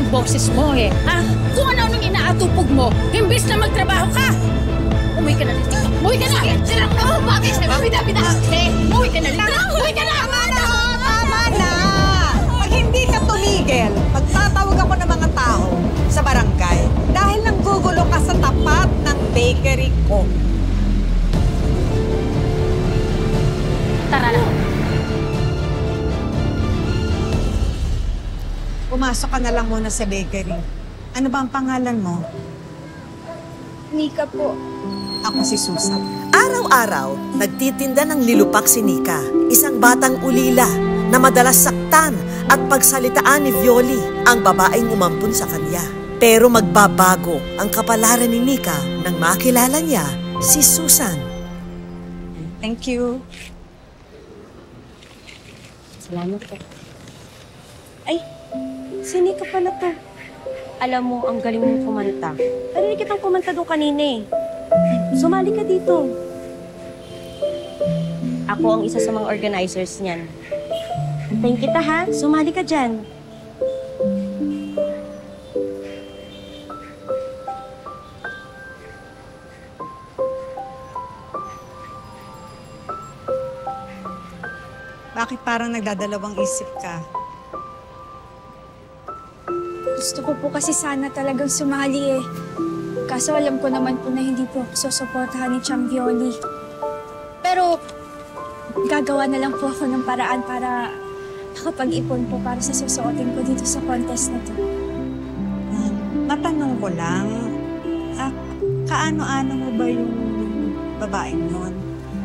ng boses mo eh, ha? Kung ano-anong inaatupog mo, imbis na magtrabaho ka! Umuwi ka na dito! Umuwi ka na! Silang no! Bakit? Bida-bida! Umuwi ka na lang! Umuwi ka na! Tama na! Tama na! Pag hindi ka tumigil, magtatawag ako ng mga tao sa barangay dahil nanggugulo ka sa tapat ng bakery ko. Tara na! Pumasok ka na lang muna sa bakery. Ano ba ang pangalan mo? Nika po. Ako si Susan. Araw-araw, nagtitinda ng nilupak si Nika, isang batang ulila na madalas saktan at pagsalitaan ni Violi, ang babaeng umampun sa kanya. Pero magbabago ang kapalaran ni Nika nang makilala niya si Susan. Thank you. Salamat po. Ay, si Nika pala to. Alam mo, ang galing mong kumanta. Narinig kitang kumanta doon kanina eh. Sumali ka dito. Ako ang isa sa mga organizers niyan. Antayin kita ha, sumali ka dyan. Bakit parang nagdadalawang isip ka? Gusto ko po kasi sana talagang sumali eh. Kaso alam ko naman po na hindi po ako susuportahan ni Chang Violi. Pero gagawa na lang po ako ng paraan para makapag-ipon po para sa susuotin ko dito sa contest na to. Matanong ko lang, kaano-ano mo ba yung babaeng nun?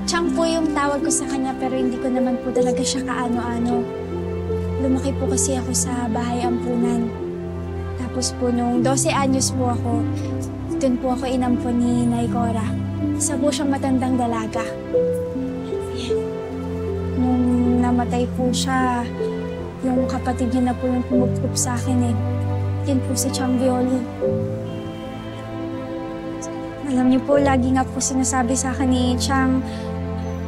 Chang po yung tawag ko sa kanya pero hindi ko naman po talaga siya kaano-ano. Lumaki po kasi ako sa bahay ampunan. Tapos po nung 12 anyos po ako, doon po ako inampon ni Nay Cora. Isa po siyang matandang dalaga. Nung namatay po siya, yung kapatid niya na po yung pumupup sa akin eh. Yun po si Chang Violi. Alam niyo po, lagi nga po sinasabi sa akin ni Chang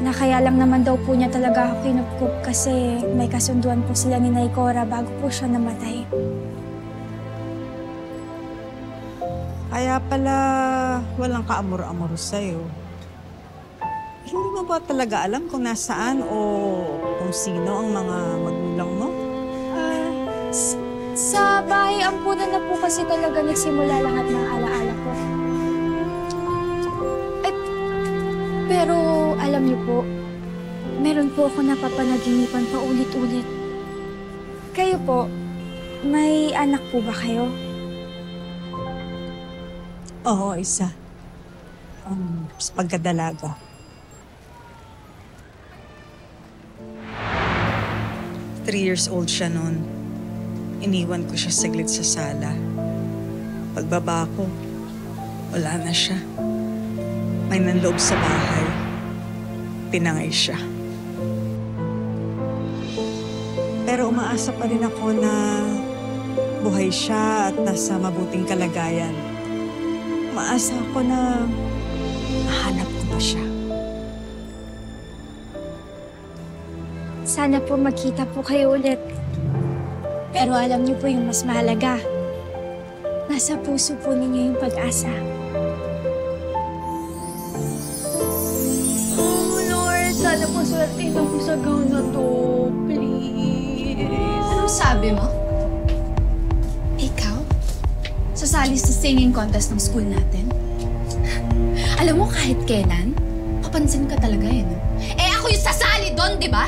na kaya lang naman daw po niya talaga ako kinupkup kasi may kasunduan po sila ni Nay Cora bago po siya namatay. Kaya pala walang kaamor-amor sa'yo. Hindi mo ba talaga alam kung nasaan o kung sino ang mga magulang mo? Sa bahay ampunan na po kasi talaga nagsimula lahat ng alaala ko. Pero alam niyo po, meron po ako napapanaginipan pa ulit-ulit. Kayo po, may anak po ba kayo? Oo, isa. Sa pagkadalaga. Three years old siya noon. Iniwan ko siya saglit sa sala. Pagbaba ko, wala na siya. May nanloob sa bahay. Pinangay siya. Pero umaasa pa rin ako na buhay siya at nasa mabuting kalagayan. Umaasa ako na mahanap ko pa siya. Sana po magkita po kayo ulit. Pero alam niyo po yung mas mahalaga. Nasa puso po ninyo yung pag-asa. Oh, Lord, sana po swertihin ako sa gown na to. Please. Anong sabi mo? Ikaw? Sasali sa singing contest ng school natin? Alam mo, kahit kailan, papansin ka talaga eh, no? Eh, ako yung sasali doon, di ba?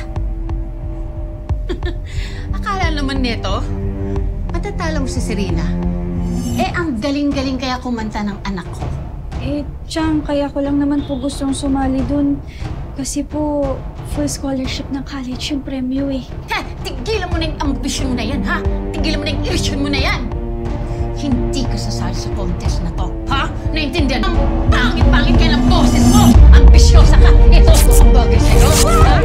Akala naman neto, matatalo mo si Serena. Eh, ang galing-galing kaya kumanta ng anak ko. Eh, Chang, kaya ko lang naman po gustong sumali dun. Kasi po, full scholarship ng college yung premyo eh. Ha! Tigilan mo na yung ambisyon mo na yan, ha? Tigilan mo na yung ilusyon mo na yan! Hindi ka sasali sa contest na to, ha? Naintindihan? Ang pangit-pangit ka ng boses mo! Ambisyosa ka! Ito ang bagay sa'yo, ha?